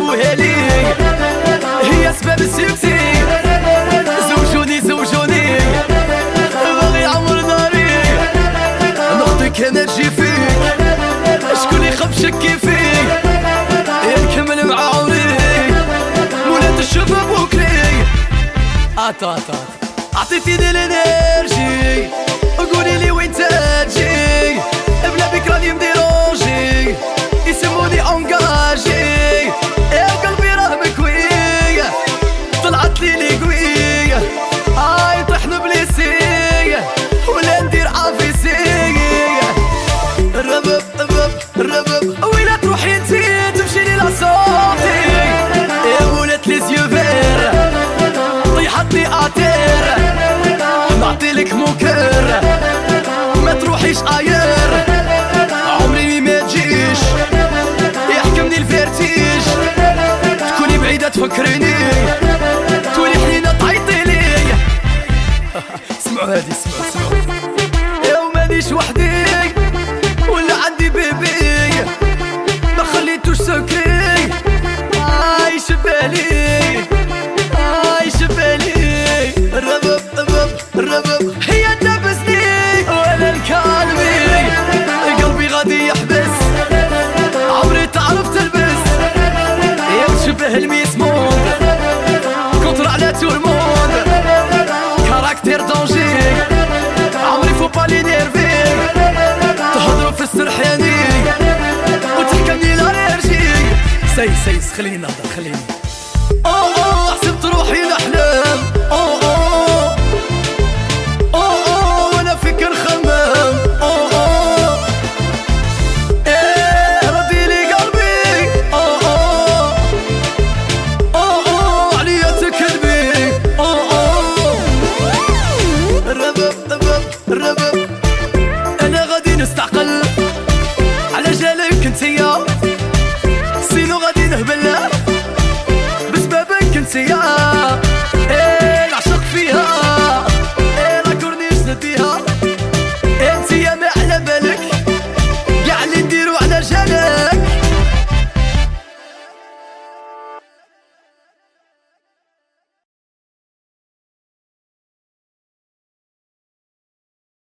ندوها لي هي اسباب السكسي. زوجوني زوجوني باغي عمر ناري نعطيك انا نجي فيك شكون اللي خاب شكي فيك نكمل مع عمري مولات الشباب وكلي. عطا عطيتيني الانرجي قولي لي وين تجي بلا بك راني مديرونجي يسموني انجاجي قلبي راه مكوي طلعت لي لي قوي هاي طحنا بليسي ولا ندير عافيسي. الربب الربب ويلا تروحي انتي تمشي لي لاصوتي يا ولات لي زيو فير طيحتني اتير نعطيلك موكر ما تروحيش اير عمري ما تجيش يحكمني الفيرتيج تكوني بعيدة تفكريني تولي حنينة تعيطي لي. اسمعوا هادي اسمعوا يا ومانيش وحدي ولا عندي بيبي ما خليتوش سكري عايش بالي عايش بالي. الربب الربب هي تبسني ولا الكلبي قلبي غادي يحبس عمري تعرف تلبس يا تشبه الميس موند كونتر على تو الموند كاركتير دونجي عمري فو بالي نيرفي تهضروا في السرحاني وتحكمني الالرجي. سيس خليني نهضر خليني حسبت روحي نحلم وانا فكر خمام ردي لي قلبي عليا تكذبي. الربب انا غادي نستعقل على جالك انتيا سينو غادي نهبل بسببك انتيا